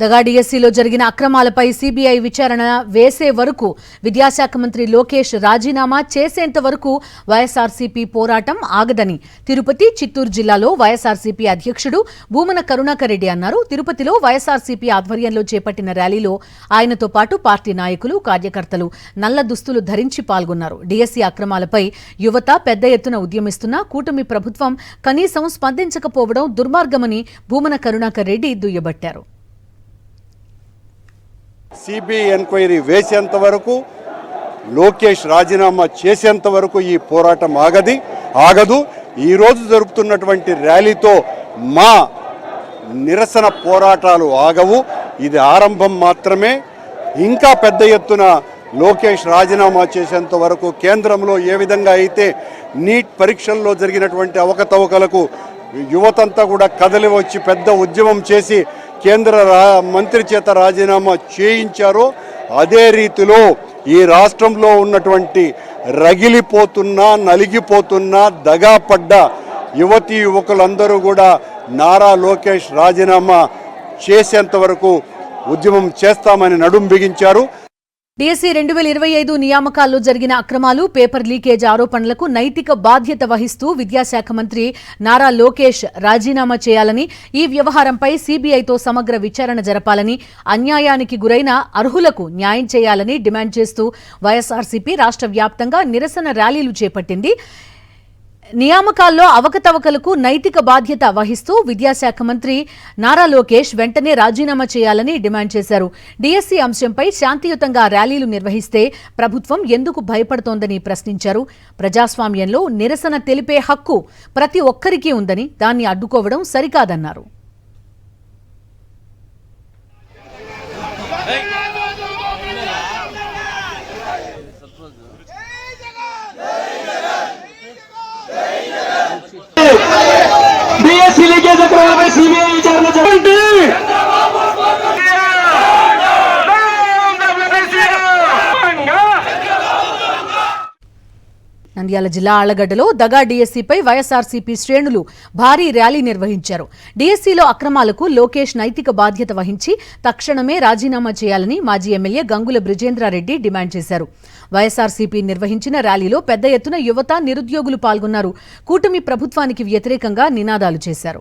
దగా డిఎస్సీలో జరిగిన అక్రమాలపై సీబీఐ విచారణ వేసే వరకు విద్యాశాఖ మంత్రి లోకేష్ రాజీనామా చేసేంత వరకు వైఎస్ఆర్సీపీ పోరాటం ఆగదని తిరుపతి, చిత్తూరు జిల్లాలో వైఎస్ఆర్సీపీ అధ్యక్షుడు భూమన కరుణాకర్ రెడ్డి అన్నారు. తిరుపతిలో వైఎస్ఆర్సీపీ ఆధ్వర్యంలో చేపట్టిన ర్యాలీలో ఆయనతో పాటు పార్టీ నాయకులు, కార్యకర్తలు నల్ల దుస్తులు ధరించి పాల్గొన్నారు. డిఎస్సీ అక్రమాలపై యువత పెద్ద ఎత్తున ఉద్యమిస్తున్నా కూటమి ప్రభుత్వం కనీసం స్పందించకపోవడం దుర్మార్గమని భూమన కరుణాకర్ రెడ్డి దుయ్యబట్టారు. సిబిఐ ఎంక్వైరీ వేసేంత వరకు, లోకేష్ రాజీనామా చేసేంత వరకు ఈ పోరాటం ఆగదు. ఈరోజు జరుపుతున్నటువంటి ర్యాలీతో మా నిరసన పోరాటాలు ఆగవు. ఇది ఆరంభం మాత్రమే. ఇంకా పెద్ద ఎత్తున లోకేష్ రాజీనామా చేసేంత వరకు, కేంద్రంలో ఏ విధంగా అయితే నీట్ పరీక్షల్లో జరిగినటువంటి అవకతవకలకు యువతంతా కూడా కదలి వచ్చి పెద్ద ఉద్యమం చేసి కేంద్ర మంత్రి చేత రాజీనామా చేయించారో, అదే రీతిలో ఈ రాష్ట్రంలో ఉన్నటువంటి రగిలిపోతున్న, నలిగిపోతున్న, దగాపడ్డ యువతీ యువకులందరూ కూడా నారా లోకేష్ రాజీనామా చేసేంత వరకు ఉద్యమం చేస్తామని నడుం బిగించారు. డిఎస్సీ 2025 నియామకాల్లో జరిగిన అక్రమాలు, పేపర్ లీకేజ్ ఆరోపణలకు నైతిక బాధ్యత వహిస్తూ విద్యాశాఖ మంత్రి నారా లోకేష్ రాజీనామా చేయాలని, ఈ వ్యవహారంపై సీబీఐతో సమగ్ర విచారణ జరపాలని, అన్యాయానికి గురైన అర్హులకు న్యాయం చేయాలని డిమాండ్ చేస్తూ వైఎస్ఆర్సీపీ రాష్ట్ర వ్యాప్తంగా నిరసన ర్యాలీలు చేపట్టింది. నియామకాల్లో అవకతవకలకు నైతిక బాధ్యత వహిస్తూ విద్యాశాఖ మంత్రి నారా లోకేష్ వెంటనే రాజీనామా చేయాలని డిమాండ్ చేశారు. డిఎస్సీ అంశంపై శాంతియుతంగా ర్యాలీలు నిర్వహిస్తే ప్రభుత్వం ఎందుకు భయపడుతోందని ప్రశ్నించారు. ప్రజాస్వామ్యంలో నిరసన తెలిపే హక్కు ప్రతి ఒక్కరికీ ఉందని, దాన్ని అడ్డుకోవడం సరికాదన్నారు. డిఎస్సీ లీకేజ్ అక్రమాలపై సీబీఐ విచారణ జరపాలి. నంద్యాల జిల్లా ఆళ్లగడ్డలో దగా డిఎస్సీపై వైఎస్ఆర్సీపీ శ్రేణులు భారీ ర్యాలీ నిర్వహించారు. డిఎస్సీలో అక్రమాలకు లోకేష్ నైతిక బాధ్యత వహించి తక్షణమే రాజీనామా చేయాలని మాజీ ఎమ్మెల్యే గంగుల బ్రిజేంద్రారెడ్డి డిమాండ్ చేశారు. వైఎస్ఆర్సీపీ నిర్వహించిన ర్యాలీలో పెద్ద ఎత్తున యువత, నిరుద్యోగులు పాల్గొన్నారు. కూటమి ప్రభుత్వానికి వ్యతిరేకంగా నినాదాలు చేశారు.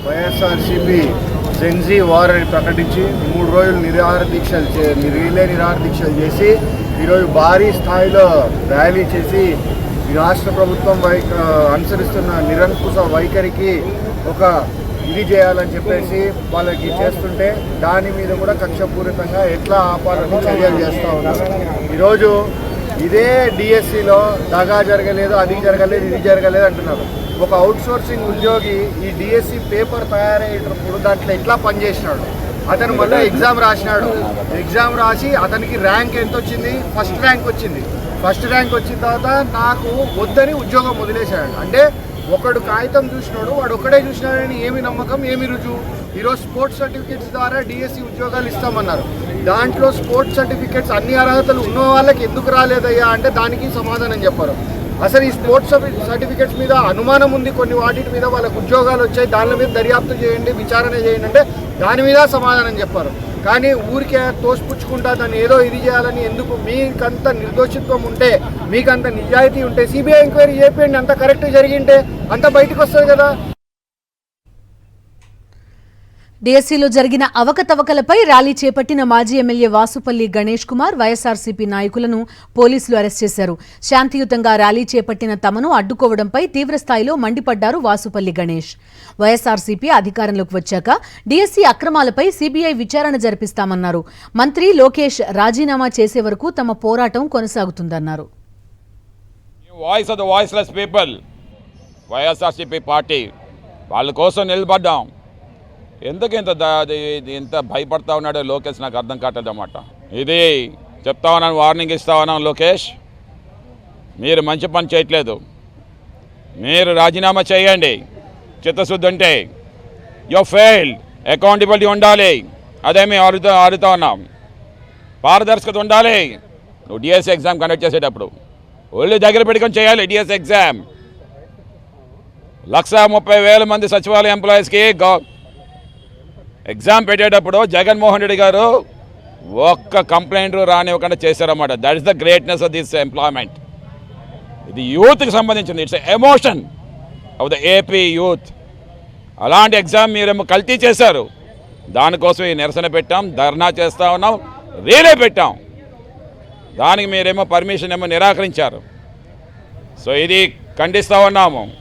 వైఎస్ఆర్సీపీ జెన్జీ వార్ అని ప్రకటించి 3 రోజులు రిలే నిరాహార దీక్షలు చేసి ఈరోజు భారీ స్థాయిలో ర్యాలీ చేసి ఈ రాష్ట్ర ప్రభుత్వం అనుసరిస్తున్న నిరంకుశ వైఖరికి ఒక ఇది చేయాలని చెప్పేసి వాళ్ళకి చేస్తుంటే దాని మీద కూడా కక్షపూరితంగా ఎట్లా ఆపాలని చర్యలు చేస్తూ ఉన్నారు. ఈరోజు ఇదే డిఎస్సిలో దగా జరగలేదు, అది జరగలేదు, ఇది జరగలేదు అంటున్నారు. ఒక అవుట్సోర్సింగ్ ఉద్యోగి ఈ డిఎస్సి పేపర్ తయారయ్యేటప్పుడు దాంట్లో ఎట్లా పనిచేసినాడు, అతను మళ్ళీ ఎగ్జామ్ రాసినాడు. ఎగ్జామ్ రాసి అతనికి ర్యాంక్ ఎంత వచ్చింది? ఫస్ట్ ర్యాంక్ వచ్చింది. ఫస్ట్ ర్యాంక్ వచ్చిన తర్వాత నాకు వద్దని ఉద్యోగం వదిలేశాడు. అంటే ఒకడు కాగితం చూసినాడు, వాడు ఒక్కడే చూసినాడని ఏమి నమ్మకం, ఏమి రుజువు? ఈరోజు స్పోర్ట్స్ సర్టిఫికేట్స్ ద్వారా డిఎస్సి ఉద్యోగాలు ఇస్తామన్నారు. దాంట్లో స్పోర్ట్స్ సర్టిఫికేట్స్ అన్ని అర్హతలు ఉన్న వాళ్ళకి ఎందుకు రాలేదయ్యా అంటే దానికి సమాధానం చెప్పారు. అసలు ఈ స్పోర్ట్స్ సర్టిఫికేట్స్ మీద అనుమానం ఉంది, కొన్ని వాటి మీద వాళ్ళకు ఉద్యోగాలు వచ్చాయి, దాని మీద దర్యాప్తు చేయండి, విచారణ చేయండి అంటే దాని మీద సమాధానం చెప్పారు. కానీ ఊరికే తోసిపుచ్చుకుంటా దాన్ని ఏదో ఇది చేయాలని ఎందుకు? మీకంత నిర్దోషిత్వం ఉంటే, మీకంత నిజాయితీ ఉంటే సిబిఐ ఎంక్వైరీ చేయండి. అంత కరెక్ట్ జరిగింటే అంత బయటకు వస్తుంది కదా. డిఎస్సీలో జరిగిన అవకతవకలపై ర్యాలీ చేపట్టిన మాజీ ఎమ్మెల్యే వాసుపల్లి గణేష్ కుమార్, వైఎస్ఆర్సీపీ నాయకులను పోలీసులు అరెస్ట్ చేశారు. శాంతియుతంగా ర్యాలీ చేపట్టిన తమను అడ్డుకోవడంపై తీవ్రస్థాయిలో మండిపడ్డారు వాసుపల్లి గణేష్. వైఎస్ఆర్సీపీ అధికారంలోకి వచ్చాక డిఎస్సీ అక్రమాలపై సీబీఐ విచారణ జరిపిస్తామన్నారు. మంత్రి లోకేష్ రాజీనామా చేసే వరకు తమ పోరాటం కొనసాగుతుందన్నారు. Voice of the voiceless people, YSRCP party వాళ్ళ కోసం నిలబడ్డాం. ఎందుకు ఇంత భయపడతా ఉన్నాడో లోకేష్ నాకు అర్థం కావట్లేదన్నమాట. ఇది చెప్తా ఉన్నాను, వార్నింగ్ ఇస్తా ఉన్నాను. లోకేష్, మీరు మంచి పని చేయట్లేదు. మీరు రాజీనామా చేయండి. చిత్తశుద్ధి ఉంటే యు ఫెయిల్డ్. అకౌంటబిలిటీ ఉండాలి. అదే మేము అడుగుతా ఉన్నాం. పారదర్శకత ఉండాలి. నువ్వు డిఎస్సి ఎగ్జామ్ కండక్ట్ చేసేటప్పుడు ఒళ్ళు దగ్గర పెట్టుకొని చేయాలి. డిఎస్సి ఎగ్జామ్ 130,000 మంది సచివాలయ ఎంప్లాయీస్కి ఎగ్జామ్ పెట్టేటప్పుడు జగన్మోహన్ రెడ్డి గారు ఒక్క కంప్లైంట్ రానివ్వకుండా చేశారన్నమాట. That is the greatness of this employment. ఇది యూత్కి సంబంధించింది. It's emotion of the AP youth. అలాంటి ఎగ్జామ్ మీరేమో కల్తీ చేశారు. దానికోసం ఈ నిరసన పెట్టాం, ధర్నా చేస్తూ ఉన్నాం, రీలే పెట్టాం. దానికి మీరేమో పర్మిషన్ ఏమో నిరాకరించారు. సో ఇది ఖండిస్తూ ఉన్నాము.